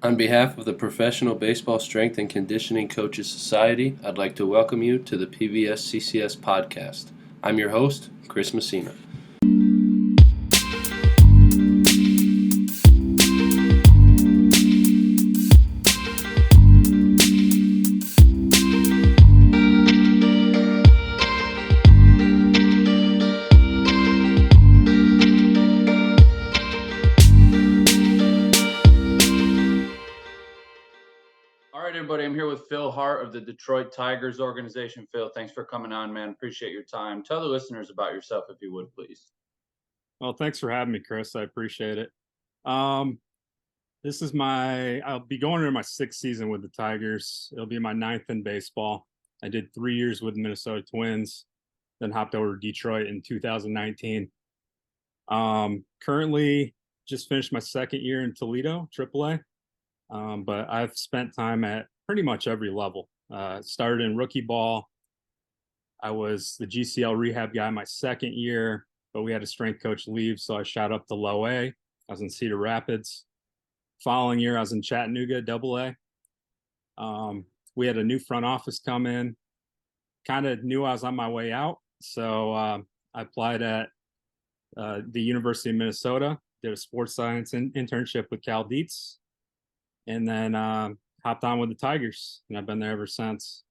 On behalf of the Professional Baseball Strength and Conditioning Coaches Society, I'd like to welcome you to the PBSCCS Podcast. I'm your host, Chris Messina. Everybody, I'm here with Phil Hartt of the Detroit Tigers organization. Phil, thanks for coming on, man. Appreciate your time. Tell the listeners about yourself, if you would, please. Well, thanks for having me, Chris. I appreciate it. I'll be going into my sixth season with the Tigers. It'll be my ninth in baseball. I did 3 years with the Minnesota Twins, then hopped over to Detroit in 2019. Currently just finished my second year in Toledo, AAA. But I've spent time at pretty much every level. Started in rookie ball. I was the GCL rehab guy my second year, but we had a strength coach leave, so I shot up to low A. I was in Cedar Rapids. Following year, I was in Chattanooga, double A. We had a new front office come in. Kind of knew I was on my way out, so I applied at the University of Minnesota, did a sports science internship with Cal Dietz, and then hopped on with the Tigers, and I've been there ever since.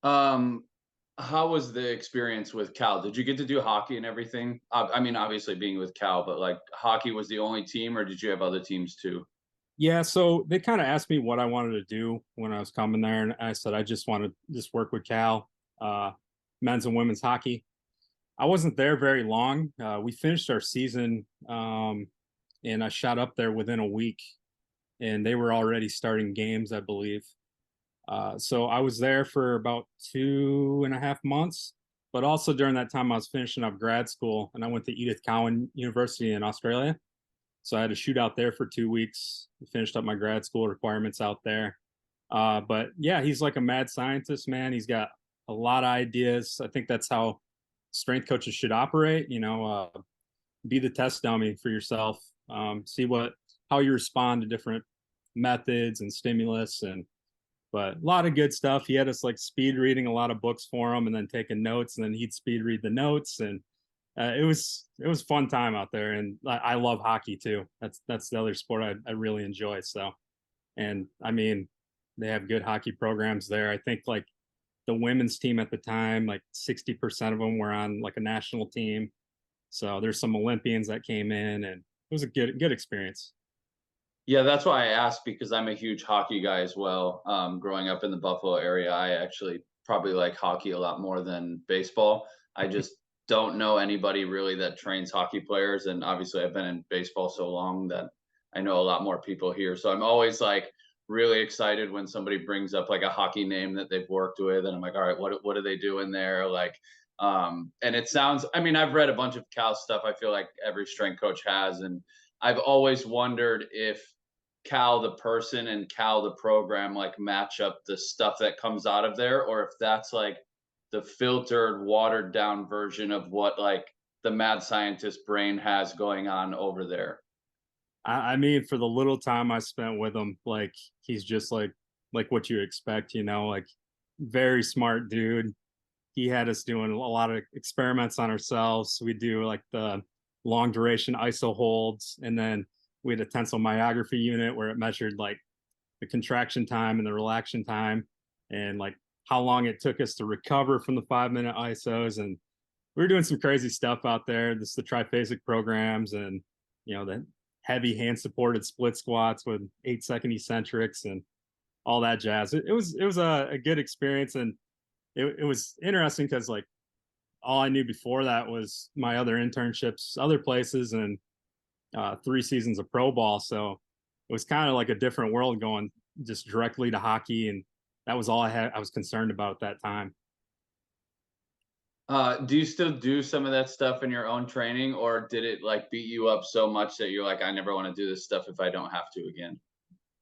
How was the experience with Cal? Did you get to do hockey and everything? I mean, obviously being with Cal, but like hockey was the only team, or did you have other teams too? Yeah, so they kind of asked me what I wanted to do when I was coming there, and I said I just wanted to just work with Cal, men's and women's hockey. I wasn't there very long. We finished our season, and I shot up there within a week, and they were already starting games, I believe. So I was there for about 2.5 months, but also during that time I was finishing up grad school, and I went to Edith Cowan University in Australia. So I had to shoot out there for 2 weeks, finished up my grad school requirements out there. But yeah, he's like a mad scientist, man. He's got a lot of ideas. I think that's how strength coaches should operate, be the test dummy for yourself, see how you respond to different methods and stimulus, but a lot of good stuff. He had us like speed reading a lot of books for him and then taking notes, and then he'd speed read the notes. And it was fun time out there. And I love hockey too. That's the other sport I really enjoy. So, and I mean, they have good hockey programs there. I think like the women's team at the time, like 60% of them were on like a national team. So there's some Olympians that came in, and it was a good experience. Yeah, that's why I asked, because I'm a huge hockey guy as well. Growing up in the Buffalo area, I actually probably like hockey a lot more than baseball. I just don't know anybody really that trains hockey players. And obviously, I've been in baseball so long that I know a lot more people here. So I'm always like really excited when somebody brings up like a hockey name that they've worked with. And I'm like, all right, what do they do in there? Like, and it sounds, I mean, I've read a bunch of Cal stuff. I feel like every strength coach has. And I've always wondered if Cal the person and Cal the program like match up the stuff that comes out of there, or if that's like the filtered, watered down version of what like the mad scientist brain has going on over there. I mean, for the little time I spent with him, like he's just like what you expect, like very smart dude. He had us doing a lot of experiments on ourselves. We do like the long duration ISO holds, and then we had a tensile myography unit where it measured like the contraction time and the relaxation time, and like how long it took us to recover from the 5-minute ISOs. And we were doing some crazy stuff out there. This is the triphasic programs, and the heavy hand supported split squats with 8-second eccentrics and all that jazz. It was a good experience, and it was interesting because like all I knew before that was my other internships, other places, and 3 seasons of pro ball. So it was kind of like a different world going just directly to hockey, and that was all I was concerned about at that time. Do you still do some of that stuff in your own training, or did it like beat you up so much that you're like, I never want to do this stuff if I don't have to again?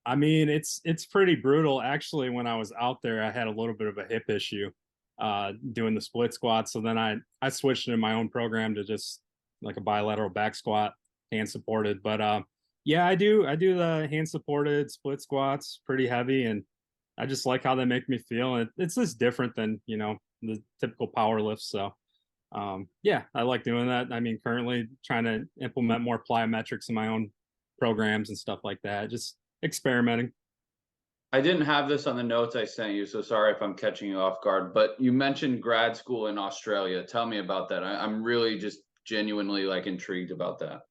I mean, it's pretty brutal. Actually, when I was out there, I had a little bit of a hip issue doing the split squat. So then I switched into my own program to just like a bilateral back squat, hand supported. But Yeah, I do. I do the hand supported split squats, pretty heavy, and I just like how they make me feel. It's just different than the typical power lifts. So yeah, I like doing that. I mean, currently trying to implement more plyometrics in my own programs and stuff like that. Just experimenting. I didn't have this on the notes I sent you, so sorry if I'm catching you off guard. But you mentioned grad school in Australia. Tell me about that. I'm really just genuinely like intrigued about that.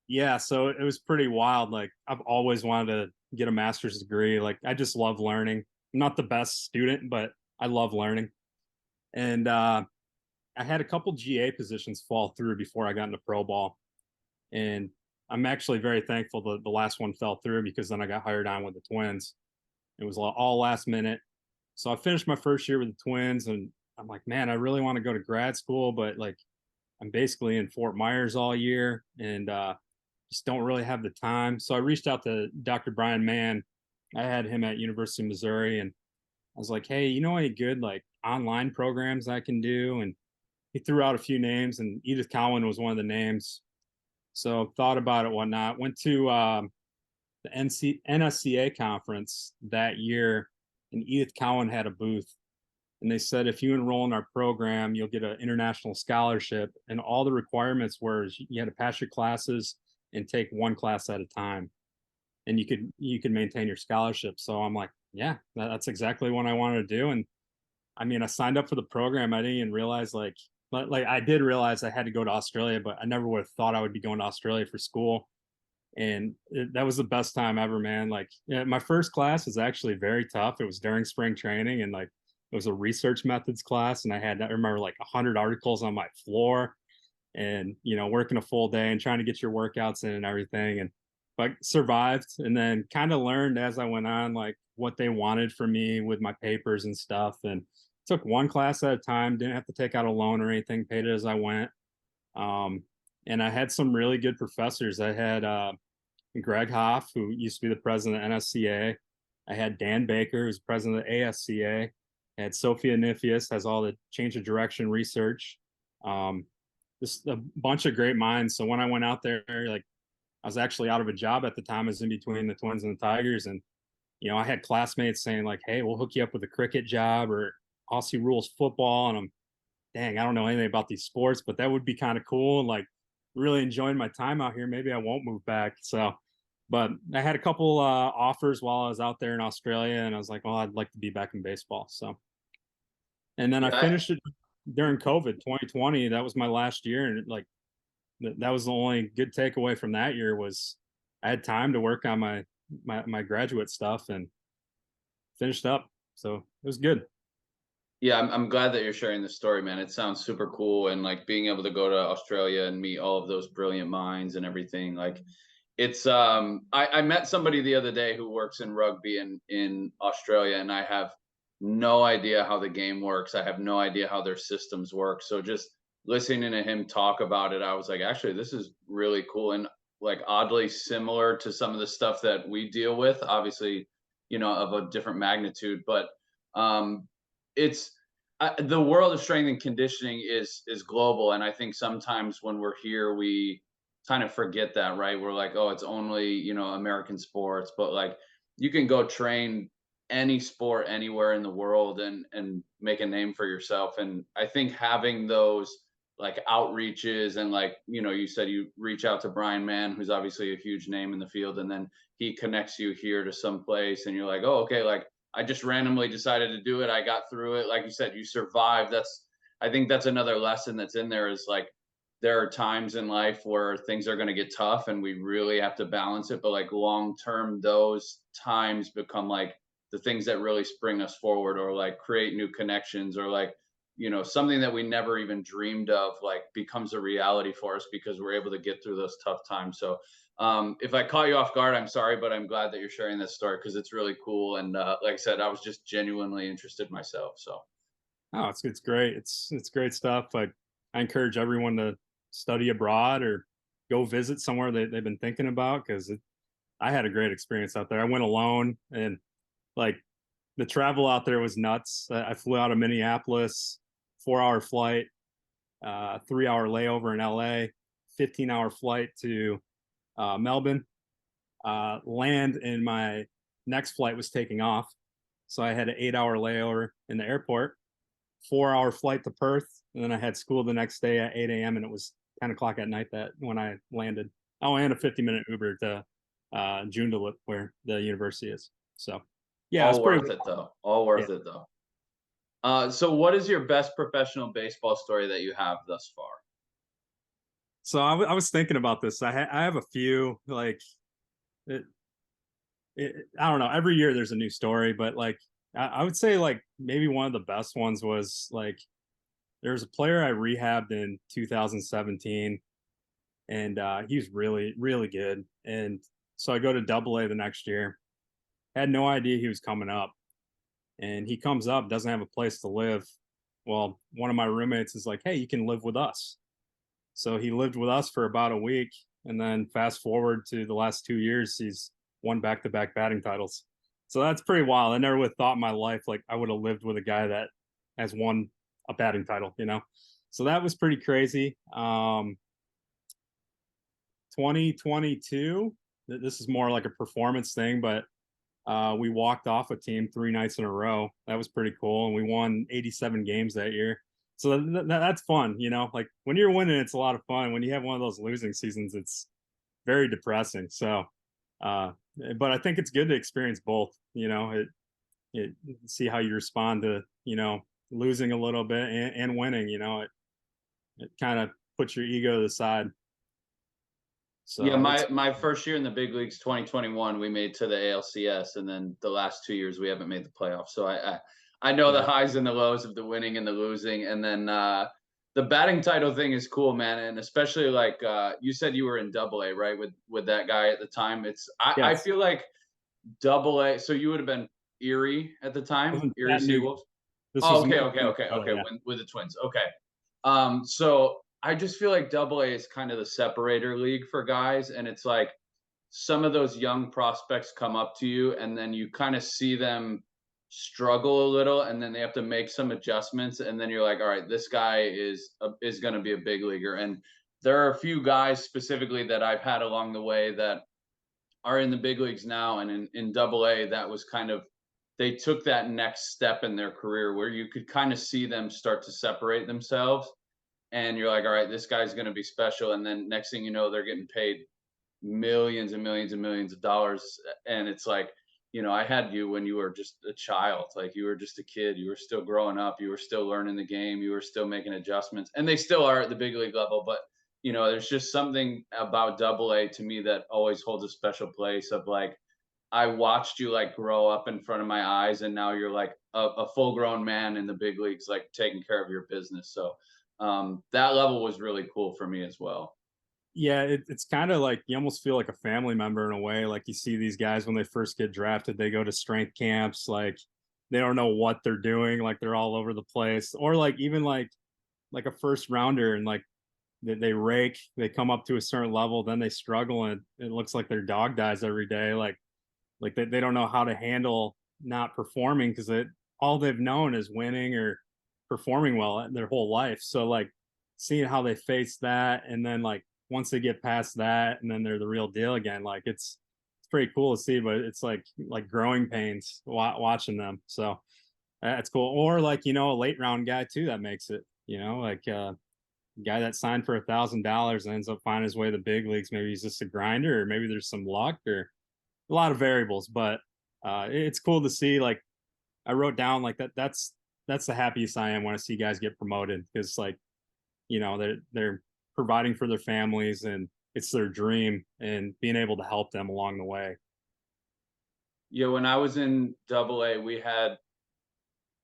Yeah, so it was pretty wild. Like I've always wanted to get a master's degree. Like I just love learning. I'm not the best student, but I love learning. And I had a couple GA positions fall through before I got into pro ball. And I'm actually very thankful that the last one fell through because then I got hired on with the Twins. It was all last minute. So I finished my first year with the Twins and I'm like, man, I really want to go to grad school, but like I'm basically in Fort Myers all year and just don't really have the time. So I reached out to Dr. Brian Mann. I had him at University of Missouri and I was like, hey, you know any good like online programs I can do? And he threw out a few names and Edith Cowan was one of the names. So thought about it, whatnot. Went to the NSCA conference that year, and Edith Cowan had a booth. And they said, if you enroll in our program, you'll get an international scholarship. And all the requirements were you had to pass your classes and take one class at a time, and you could maintain your scholarship. So I'm like, yeah, that's exactly what I wanted to do. And I mean, I signed up for the program. I didn't even realize like I did realize I had to go to Australia, but I never would have thought I would be going to Australia for school. And that was the best time ever, man. Like my first class was actually very tough. It was during spring training, and like it was a research methods class, and I remember like 100 articles on my floor, and working a full day and trying to get your workouts in and everything, and but survived, and then kind of learned as I went on like what they wanted from me with my papers and stuff, and took one class at a time. Didn't have to take out a loan or anything. Paid it as I went. Um, and I had some really good professors. I had Greg Hoff, who used to be the president of NSCA. I had Dan Baker, who's president of ASCA. I had Sophia Nifius, has all the change of direction research. Just a bunch of great minds. So when I went out there, like I was actually out of a job at the time. I was in between the Twins and the Tigers, and I had classmates saying like, "Hey, we'll hook you up with a cricket job or Aussie rules football," and I'm dang, I don't know anything about these sports, but that would be kind of cool. And like, really enjoying my time out here. Maybe I won't move back. So, but I had a couple offers while I was out there in Australia, and I was like, well, I'd like to be back in baseball. So, and then I Yeah, finished it during COVID 2020. That was my last year, and like that was the only good takeaway from that year was I had time to work on my graduate stuff and finished up. So it was good. yeah, I'm glad that you're sharing this story, man. It sounds super cool, and like being able to go to Australia and meet all of those brilliant minds and everything. Like, it's I met somebody the other day who works in rugby in Australia, and I have no idea how the game works. I have no idea how their systems work. So just listening to him talk about it, I was like, actually, this is really cool and like oddly similar to some of the stuff that we deal with. Obviously, of a different magnitude, but um, it's the world of strength and conditioning is global, and I think sometimes when we're here, we kind of forget that, right? We're like, oh, it's only American sports, but like you can go train any sport anywhere in the world and make a name for yourself. And I think having those like outreaches and like you said you reach out to Brian Mann, who's obviously a huge name in the field, and then he connects you here to some place, and you're like, oh, okay, like I just randomly decided to do it. I got through it. Like you said, you survived. I think that's another lesson that's in there is like there are times in life where things are going to get tough and we really have to balance it. But like long term, those times become like the things that really spring us forward or like create new connections or like, something that we never even dreamed of like becomes a reality for us because we're able to get through those tough times. So if I caught you off guard, I'm sorry, but I'm glad that you're sharing this story because it's really cool. And like I said, I was just genuinely interested myself. So Oh, it's great. It's great stuff. I encourage everyone to study abroad or go visit somewhere they've been thinking about because I had a great experience out there. I went alone and like the travel out there was nuts. I flew out of Minneapolis, 4 hour flight, 3 hour layover in LA, 15-hour flight to Melbourne, land, and my next flight was taking off. So I had an 8-hour layover in the airport, 4-hour flight to Perth, and then I had school the next day at 8 a.m. and it was 10 o'clock at night that when I landed. Oh, and a 50-minute Uber to Joondalup, where the university is. So yeah, it's All pretty. worth it though. All Yeah. worth it though. So what is your best professional baseball story that you have thus far? So I was thinking about this. I have a few, like it, I don't know. Every year there's a new story, but like I would say like maybe one of the best ones was like there was a player I rehabbed in 2017, and he was really really good. And so I go to Double A the next year. Had no idea he was coming up, and he comes up, doesn't have a place to live. Well, one of my roommates is like, "Hey, you can live with us." So he lived with us for about a week, and then fast forward to the last 2 years, he's won back-to-back batting titles. So that's pretty wild. I never would have thought in my life like I would have lived with a guy that has won a batting title, you know. So that was pretty crazy. 2022, this is more like a performance thing, but we walked off a team 3 nights in a row. That was pretty cool, and we won 87 games that year. So that's fun, you know. Like when you're winning, it's a lot of fun. When you have one of those losing seasons, it's very depressing. So, uh, but I think it's good to experience both. You know, it see how you respond to losing a little bit and winning. You know, it kind of puts your ego to the side. Yeah, So it's my first year in the big leagues, 2021, we made to the ALCS, and then the last 2 years we haven't made the playoffs. So I know the yeah, highs and the lows of the winning and the losing, and then the batting title thing is cool, man, and especially like you said you were in Double A, right, with that guy at the time. I yes. feel like Double A. So you would have been Erie at the time, Wasn't Erie that new? Seawolves. This Oh, was okay, new. okay, okay, Oh okay. yeah, When with the Twins, okay. So I just feel like Double A is kind of the separator league for guys, and it's like some of those young prospects come up to you, and then you kind of see them struggle a little, and then they have to make some adjustments, and then you're like, all right, this guy is going to be a big leaguer. And there are a few guys specifically that I've had along the way that are in the big leagues now, and in Double A, that was kind of they took that next step in their career where you could kind of see them start to separate themselves, and you're like, all right, this guy's going to be special. And then next thing you know, they're getting paid millions and millions and millions of dollars. And it's like, I had you when you were just a child, like you were just a kid, you were still growing up, you were still learning the game, you were still making adjustments, and they still are at the big league level. But there's just something about Double A to me that always holds a special place of like, I watched you like grow up in front of my eyes, and now you're like a full grown man in the big leagues, like taking care of your business. So that level was really cool for me as well. yeah. It's kind of like you almost feel like a family member in a way. Like you see these guys when they first get drafted, they go to strength camps, like they don't know what they're doing, like they're all over the place, or like even like a first rounder, and like they rake, they come up to a certain level, then they struggle, and it looks like their dog dies every day. Like they don't know how to handle not performing because all they've known is winning or performing well their whole life. So like seeing how they face that, and then like once they get past that, and then they're the real deal again, like it's pretty cool to see. But it's like growing pains watching them. So that's cool. Or like a late round guy too that makes it. Like guy that signed for $1,000 ends up finding his way to the big leagues. Maybe he's just a grinder, or maybe there's some luck, or a lot of variables. But it's cool to see. Like I wrote down like that's the happiest I am when I see guys get promoted, because like they're providing for their families, and it's their dream, and being able to help them along the way. Yeah, when I was in Double A, we had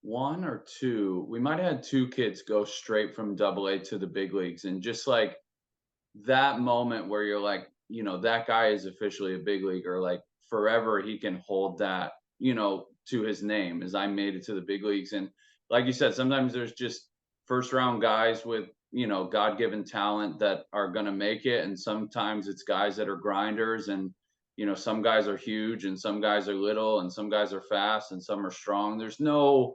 one or two. We might have had two kids go straight from Double A to the big leagues, and just like that moment where you're like, that guy is officially a big leaguer. Like forever, he can hold that, to his name as I made it to the big leagues. And like you said, sometimes there's just first round guys with God given talent that are gonna make it, and sometimes it's guys that are grinders, and some guys are huge, and some guys are little, and some guys are fast, and some are strong. There's no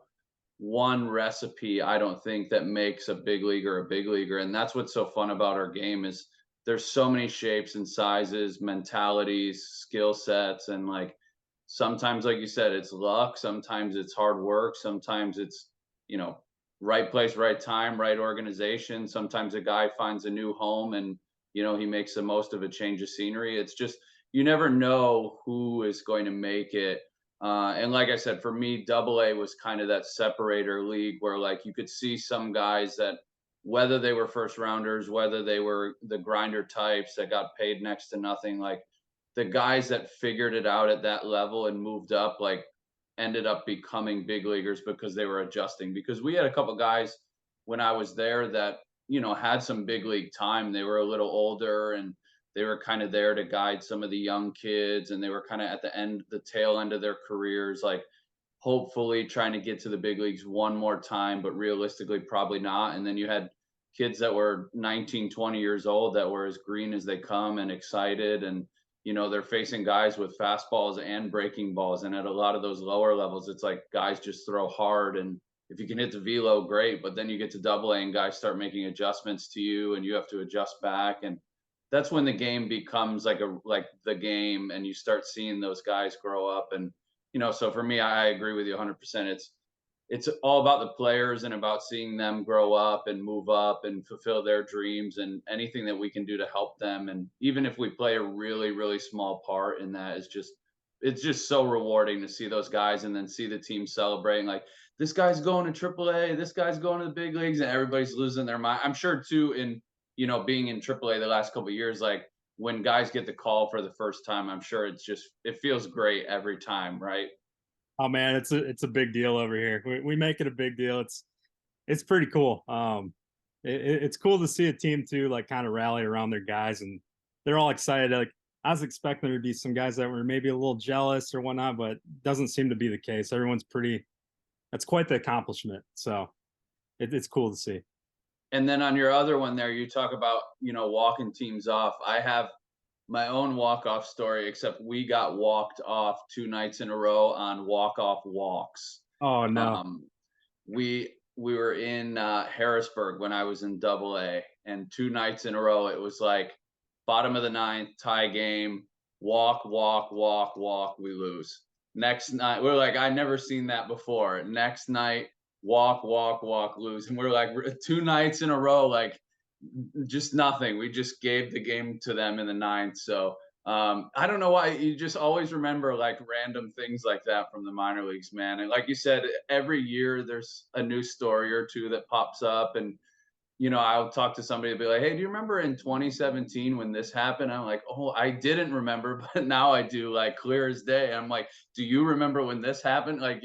one recipe, I don't think, that makes a big leaguer a big leaguer. And that's what's so fun about our game is there's so many shapes and sizes, mentalities, skill sets, and like sometimes, like you said, it's luck, sometimes it's hard work, sometimes it's, you know, right place, right time, right organization. Sometimes a guy finds a new home and, you know, he makes the most of a change of scenery. It's just, you never know who is going to make it. And like I said, for me, double A was kind of that separator league where like you could see some guys that whether they were first rounders, whether they were the grinder types that got paid next to nothing, like the guys that figured it out at that level and moved up, like ended up becoming big leaguers because they were adjusting. Because we had a couple guys when I was there that, you know, had some big league time. They were a little older and they were kind of there to guide some of the young kids, and they were kind of at the tail end of their careers, like hopefully trying to get to the big leagues one more time, but realistically probably not. And then you had kids that were 19, 20 years old that were as green as they come and excited. And, you know, they're facing guys with fastballs and breaking balls. And at a lot of those lower levels, it's like guys just throw hard. And if you can hit the velo, great. But then you get to double A and guys start making adjustments to you and you have to adjust back. And that's when the game becomes like the game and you start seeing those guys grow up. And, you know, so for me, I agree with you 100%. It's all about the players and about seeing them grow up and move up and fulfill their dreams and anything that we can do to help them. And even if we play a really, really small part in that, is just it's just so rewarding to see those guys and then see the team celebrating like this guy's going to AAA, this guy's going to the big leagues, and everybody's losing their mind. I'm sure too in, you know, being in AAA the last couple of years, like when guys get the call for the first time, I'm sure it feels great every time, right? Oh man, it's a big deal over here. We make it a big deal. It's pretty cool. It's cool to see a team too, like kind of rally around their guys, and they're all excited. Like I was expecting there to be some guys that were maybe a little jealous or whatnot, but doesn't seem to be the case. Everyone's pretty. That's quite the accomplishment. So it's cool to see. And then on your other one there, you talk about, you know, walking teams off. I have my own walk-off story, except we got walked off 2 nights in a row on walk-off walks. Oh no. We were in Harrisburg when I was in double A, and 2 nights in a row, it was like bottom of the ninth, tie game, walk, walk, walk, walk, we lose. Next night, we're like, I never seen that before. Next night, walk, walk, walk, lose. And we're like 2 nights in a row, like just nothing. We just gave the game to them in the ninth. So I don't know why you just always remember like random things like that from the minor leagues, man. And like you said, every year there's a new story or two that pops up. And, you know, I'll talk to somebody and be like, hey, do you remember in 2017 when this happened? I'm like, oh, I didn't remember, but now I do, like clear as day. I'm like, do you remember when this happened? Like,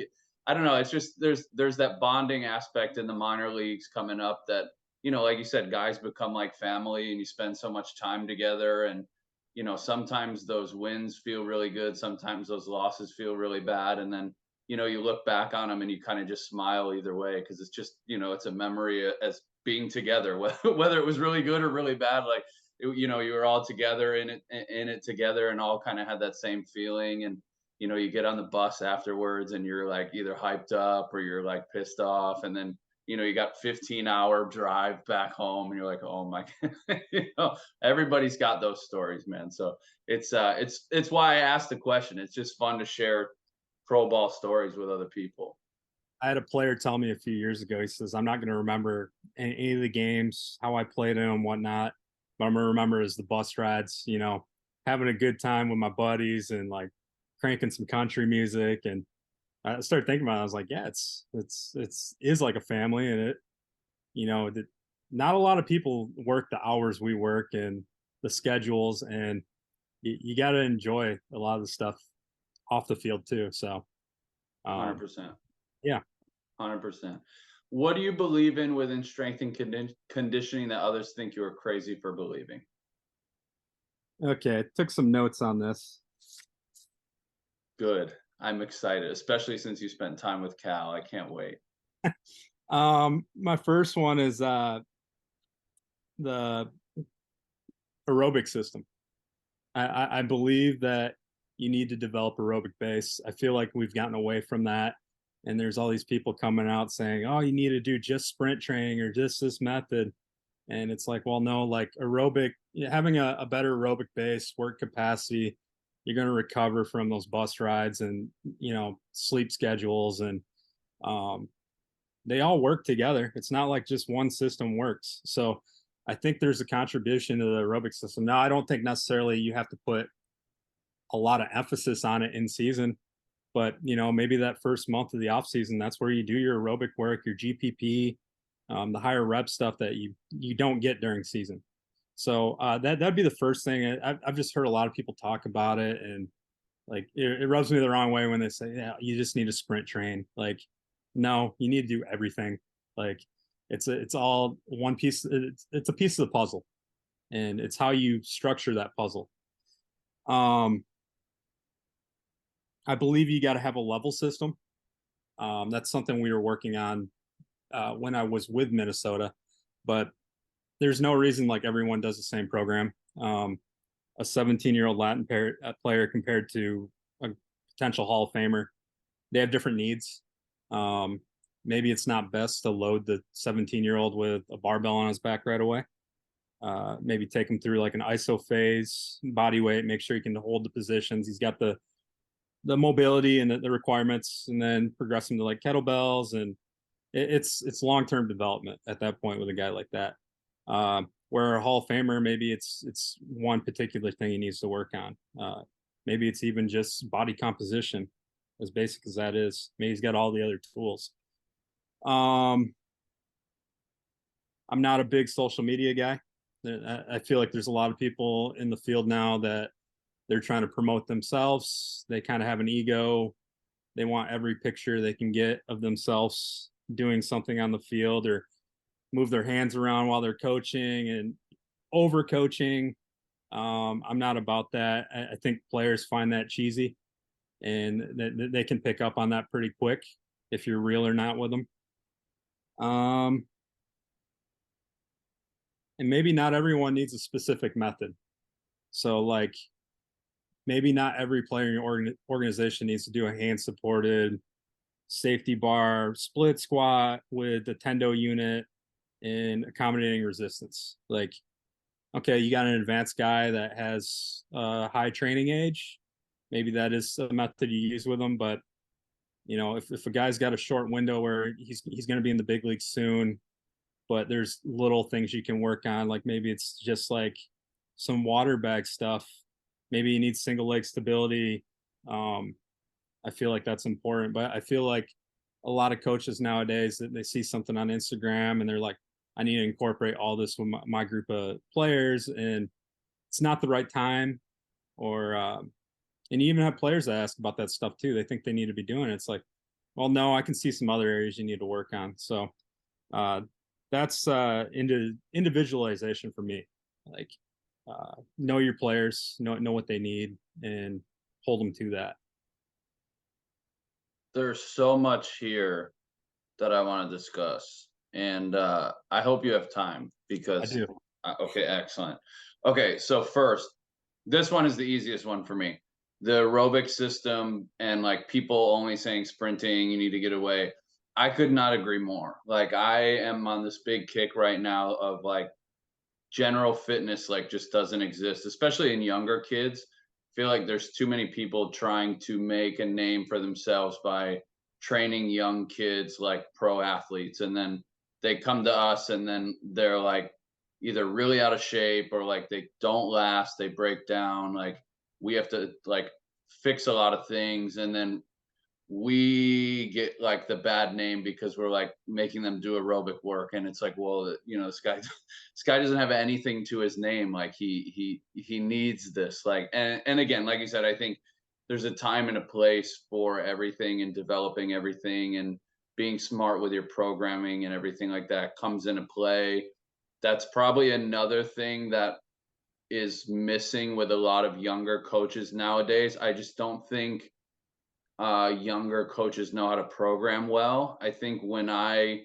I don't know. It's just there's that bonding aspect in the minor leagues coming up that, you know, like you said, guys become like family and you spend so much time together. And, you know, sometimes those wins feel really good. Sometimes those losses feel really bad. And then, you know, you look back on them and you kind of just smile either way because it's just, you know, it's a memory as being together, whether it was really good or really bad. Like, you know, you were all together in it together and all kind of had that same feeling. And, you know, you get on the bus afterwards and you're like either hyped up or you're like pissed off. And then, you know, you got 15-hour drive back home and you're like, oh my, you know, everybody's got those stories, man. So it's why I asked the question. It's just fun to share pro ball stories with other people. I had a player tell me a few years ago. He says, "I'm not going to remember any of the games, how I played in them, whatnot. But I'm going to remember is the bus rides. You know, having a good time with my buddies and like cranking some country music." And I started thinking about it. I was like, "Yeah, it's is like a family, and it, you know, not a lot of people work the hours we work and the schedules, and you got to enjoy a lot of the stuff off the field too." So, 100%. yeah. 100%. What do you believe in within strength and conditioning that others think you are crazy for believing? Okay, I took some notes on this. Good. I'm excited, especially since you spent time with Cal. I can't wait. My first one is the aerobic system. I believe that you need to develop aerobic base. I feel like we've gotten away from that, and there's all these people coming out saying, "Oh, you need to do just sprint training or just this method." And it's like, well, no, like aerobic, having a better aerobic base, work capacity, you're going to recover from those bus rides and, sleep schedules. And um, they all work together. It's not like just one system works. So I think there's a contribution to the aerobic system. Now, I don't think necessarily you have to put a lot of emphasis on it in season, but maybe that first month of the off season, that's where you do your aerobic work, your GPP, the higher rep stuff that you don't get during season. So that'd be the first thing. I've just heard a lot of people talk about it, and like it rubs me the wrong way when they say, yeah, you just need a sprint train. Like, no, you need to do everything. Like it's all one piece. It's a piece of the puzzle, and it's how you structure that puzzle. I believe you got to have a level system. That's something we were working on when I was with Minnesota, but there's no reason like everyone does the same program. A 17-year-old Latin player compared to a potential Hall of Famer, they have different needs. Maybe it's not best to load the 17-year-old with a barbell on his back right away. Maybe take him through like an ISO phase, body weight, make sure he can hold the positions. He's got the mobility and the requirements, and then progress him to like kettlebells, and it's long-term development at that point with a guy like that. Where a Hall of Famer, maybe it's one particular thing he needs to work on. Maybe it's even just body composition, as basic as that is. Maybe he's got all the other tools. I'm not a big social media guy. I feel like there's a lot of people in the field now that they're trying to promote themselves. They kind of have an ego. They want every picture they can get of themselves doing something on the field, or move their hands around while they're coaching and over coaching. I'm not about that. I think players find that cheesy, and they can pick up on that pretty quick if you're real or not with them. And maybe not everyone needs a specific method. So like maybe not every player in your organization needs to do a hand supported safety bar split squat with a tendo unit and accommodating resistance. Like, okay, you got an advanced guy that has a high training age. Maybe that is a method you use with them. But, if a guy's got a short window where he's going to be in the big leagues soon, but there's little things you can work on. Like maybe it's just like some water bag stuff. Maybe you need single leg stability. I feel like that's important, but I feel like a lot of coaches nowadays that they see something on Instagram and they're like, I need to incorporate all this with my group of players, and it's not the right time. Or and you even have players that ask about that stuff too. They think they need to be doing it. It's like, well, no, I can see some other areas you need to work on. So that's individualization for me. Like know your players, know what they need, and hold them to that. There's so much here that I want to discuss, and I hope you have time I because do. okay, excellent. Okay, so first, this one is the easiest one for me. The aerobic system and like people only saying sprinting, you need to get away. I could not agree more. Like I am on this big kick right now of like general fitness like just doesn't exist, especially in younger kids. I feel like there's too many people trying to make a name for themselves by training young kids like pro athletes, and then they come to us and then they're like either really out of shape or like they don't last, they break down. Like we have to like fix a lot of things, and then we get like the bad name because we're like making them do aerobic work, and it's like, well, this guy this guy doesn't have anything to his name. Like he needs this. Like, and again, like you said, I think there's a time and a place for everything, and developing everything and being smart with your programming and everything like that comes into play. That's probably another thing that is missing with a lot of younger coaches nowadays. I just don't think younger coaches know how to program well. I think when I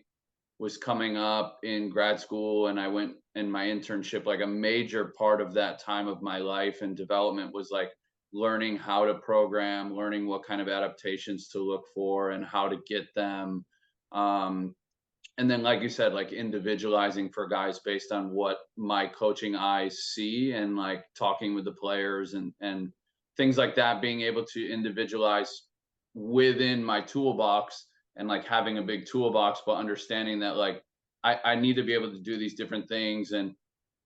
was coming up in grad school and I went in my internship, like a major part of that time of my life and development was like learning how to program, learning what kind of adaptations to look for and how to get them. Um, And then, like you said, like individualizing for guys based on what my coaching eyes see, and like talking with the players and things like that, being able to individualize within my toolbox, and like having a big toolbox, but understanding that like I need to be able to do these different things. And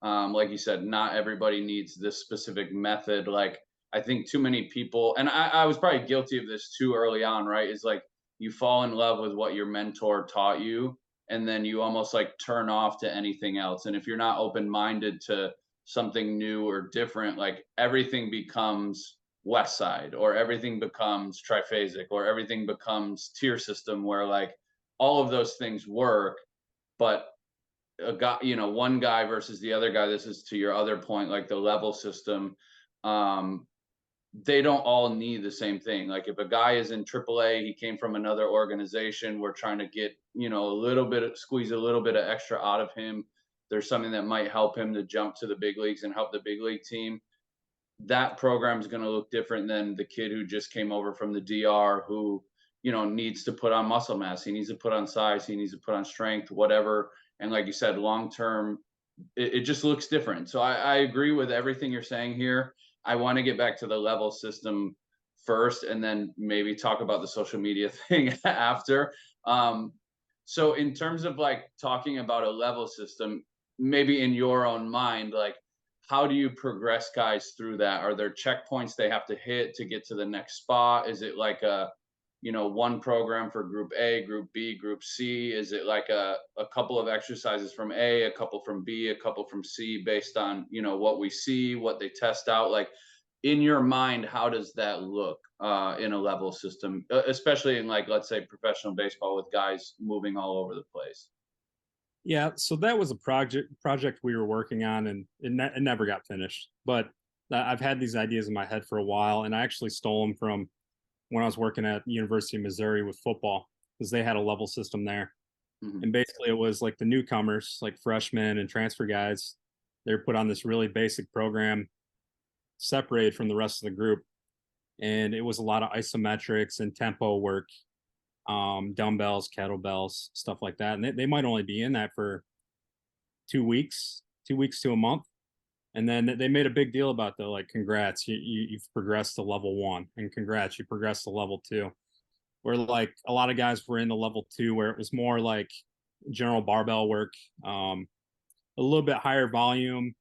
like you said, not everybody needs this specific method. Like I think too many people, and I was probably guilty of this too early on, right? Is like you fall in love with what your mentor taught you, and then you almost like turn off to anything else. And if you're not open minded to something new or different, like everything becomes west side, or everything becomes triphasic, or everything becomes tier system, where like all of those things work, but a guy, one guy versus the other guy, this is to your other point, like the level system, um they don't all need the same thing. Like if a guy is in AAA, he came from another organization, we're trying to get, squeeze a little bit of extra out of him. There's something that might help him to jump to the big leagues and help the big league team. That program is going to look different than the kid who just came over from the DR, who, needs to put on muscle mass. He needs to put on size. He needs to put on strength, whatever. And like you said, long term, it just looks different. So I agree with everything you're saying here. I want to get back to the level system first, and then maybe talk about the social media thing after. Um, so in terms of like talking about a level system, maybe in your own mind, like how do you progress guys through that? Are there checkpoints they have to hit to get to the next spot? Is it like a, one program for group A, group B, group C? Is it like a couple of exercises from A, a couple from B, a couple from C, based on, what we see, what they test out? Like in your mind, how does that look in a level system, especially in like, let's say professional baseball with guys moving all over the place? Yeah, so that was a project we were working on, and it never got finished. But I've had these ideas in my head for a while, and I actually stole them from when I was working at the University of Missouri with football, because they had a level system there. Mhm. And basically, it was like the newcomers, like freshmen and transfer guys, they were put on this really basic program, separated from the rest of the group, and it was a lot of isometrics and tempo work, dumbbells, kettlebells, stuff like that. And they might only be in that for 2 weeks, 2 weeks to a month. And then they made a big deal about the like, congrats, you've progressed to level one, and congrats, you progressed to level two. Where like a lot of guys were in the level two, where it was more like general barbell work, a little bit higher volume,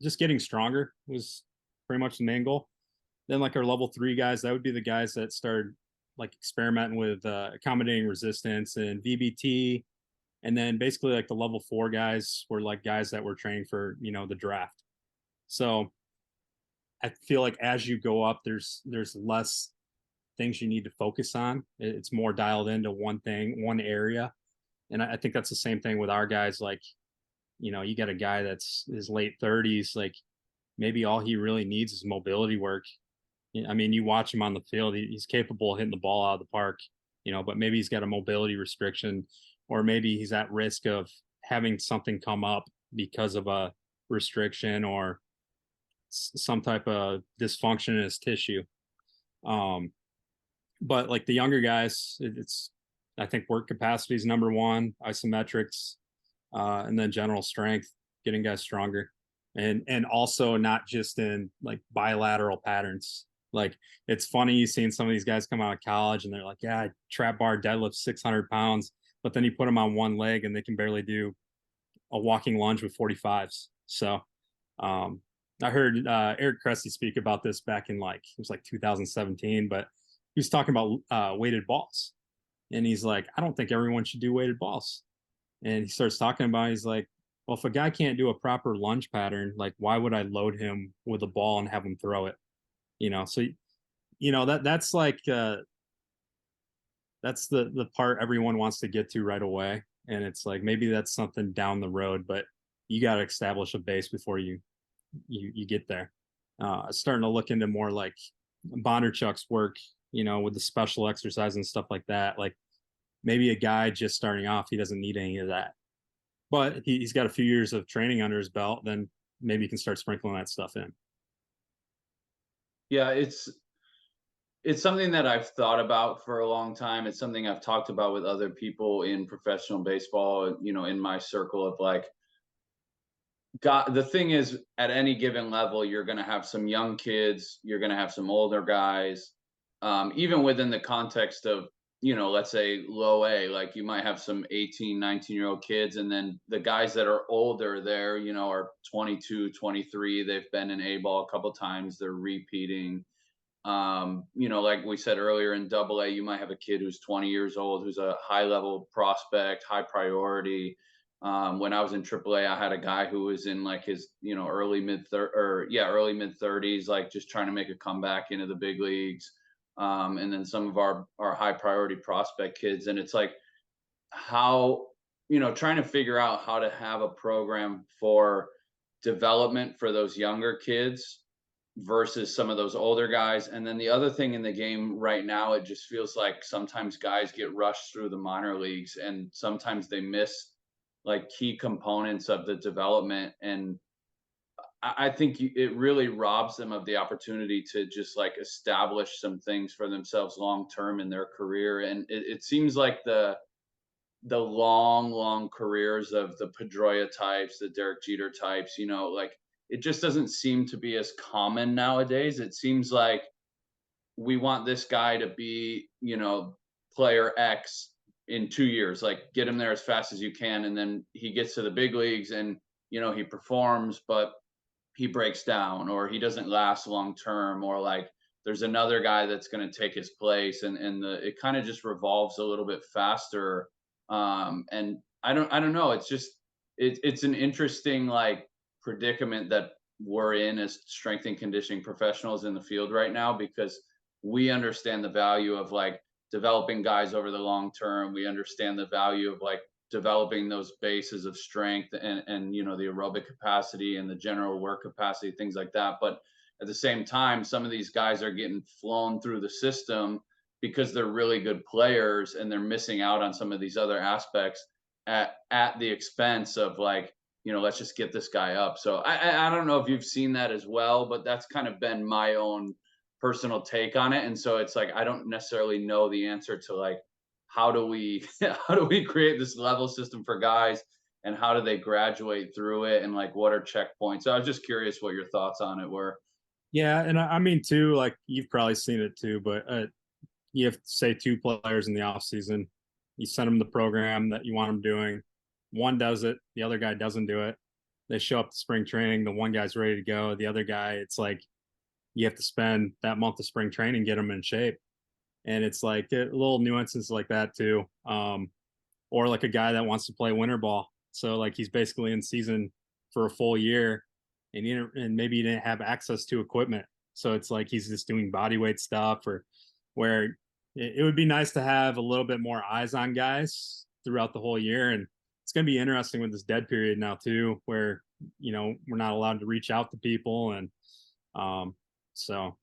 just getting stronger was pretty much the main goal. Then like our level three guys, that would be the guys that started like experimenting with accommodating resistance and VBT. And then basically like the level four guys were like guys that were training for, the draft. So I feel like as you go up, there's less things you need to focus on. It's more dialed into one thing, one area. And I think that's the same thing with our guys. Like, you got a guy that's his late 30s, like maybe all he really needs is mobility work. I mean, you watch him on the field, he's capable of hitting the ball out of the park, but maybe he's got a mobility restriction, or maybe he's at risk of having something come up because of a restriction or some type of dysfunction in his tissue. Um, but like the younger guys, it's, I think work capacity is number one, isometrics, and then general strength, getting guys stronger, and also not just in like bilateral patterns. Like it's funny seeing some of these guys come out of college and they're like, yeah, I trap bar deadlift 600 pounds, but then you put them on one leg and they can barely do a walking lunge with 45s. So um, I heard Eric Cressy speak about this back in like, it was like 2017, but he was talking about weighted balls. And he's like, I don't think everyone should do weighted balls. And he starts talking about, he's like, well, if a guy can't do a proper lunge pattern, like why would I load him with a ball and have him throw it? So that's like that's the part everyone wants to get to right away. And it's like maybe that's something down the road, but you got to establish a base before you get there. Starting to look into more like Bondarchuk's work, with the special exercise and stuff like that. Like maybe a guy just starting off, he doesn't need any of that, but he's got a few years of training under his belt. Then maybe you can start sprinkling that stuff in. Yeah, it's something that I've thought about for a long time. It's something I've talked about with other people in professional baseball, in my circle of like, God, the thing is, at any given level, you're going to have some young kids, you're going to have some older guys, even within the context of, let's say low A, like you might have some 18, 19-year-old kids, and then the guys that are older there, are 22, 23. They've been in A ball a couple times, they're repeating. Like we said earlier, in double A, you might have a kid who's 20 years old, who's a high level prospect, high priority. When I was in triple A, I had a guy who was in like his, early mid 30s, like just trying to make a comeback into the big leagues. And then some of our high priority prospect kids. And it's like how, trying to figure out how to have a program for development for those younger kids versus some of those older guys. And then the other thing in the game right now, it just feels like sometimes guys get rushed through the minor leagues and sometimes they miss like key components of the development. And I think it really robs them of the opportunity to just like establish some things for themselves long term in their career. And it seems like the long careers of the Pedroia types, the Derek Jeter types, like it just doesn't seem to be as common nowadays. It seems like we want this guy to be, player X in 2 years, like get him there as fast as you can. And then he gets to the big leagues and, he performs, but he breaks down or he doesn't last long term, or like there's another guy that's going to take his place. And it kind of just revolves a little bit faster. And I don't know. It's just, it's an interesting like predicament that we're in as strength and conditioning professionals in the field right now, because we understand the value of like developing guys over the long term. We understand the value of like developing those bases of strength and the aerobic capacity and the general work capacity, things like that. But at the same time, some of these guys are getting flown through the system because they're really good players and they're missing out on some of these other aspects at the expense of like, let's just get this guy up. So I don't know if you've seen that as well, but that's kind of been my own personal take on it. And so it's like I don't necessarily know the answer to like how do we how do we create this level system for guys and how do they graduate through it and like what are checkpoints. So I was just curious what your thoughts on it were. Yeah, and I mean too, like you've probably seen it too, but you have say two players in the off season. You send them the program that you want them doing. One does it, the other guy doesn't do it. They show up to spring training. The one guy's ready to go. The other guy, it's like you have to spend that month of spring training get them in shape. And it's like little nuances like that too. Or like a guy that wants to play winter ball. So like he's basically in season for a full year, and maybe he didn't have access to equipment. So it's like he's just doing body weight stuff, or where it would be nice to have a little bit more eyes on guys throughout the whole year. And it's going to be interesting with this dead period now too, where, we're not allowed to reach out to people. And so,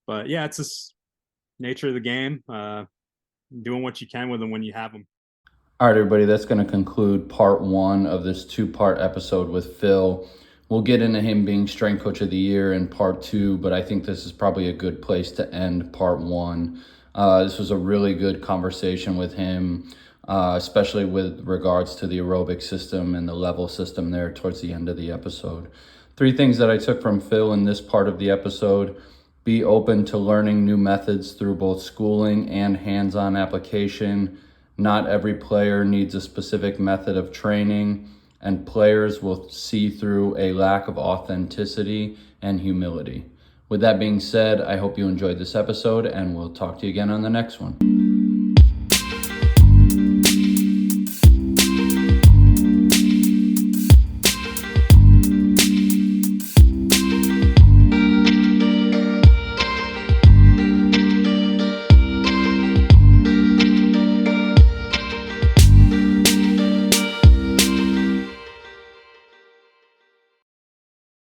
but yeah, it's just nature of the game, doing what you can with them when you have them. All right, everybody, that's going to conclude part one of this two-part episode with Phil. We'll get into him being strength coach of the year in part two, but I think this is probably a good place to end part one. This was a really good conversation with him, especially with regards to the aerobic system and the level system there towards the end of the episode. 3 things that I took from Phil in this part of the episode: be open to learning new methods through both schooling and hands-on application. Not every player needs a specific method of training, and players will see through a lack of authenticity and humility. With that being said, I hope you enjoyed this episode, and we'll talk to you again on the next one.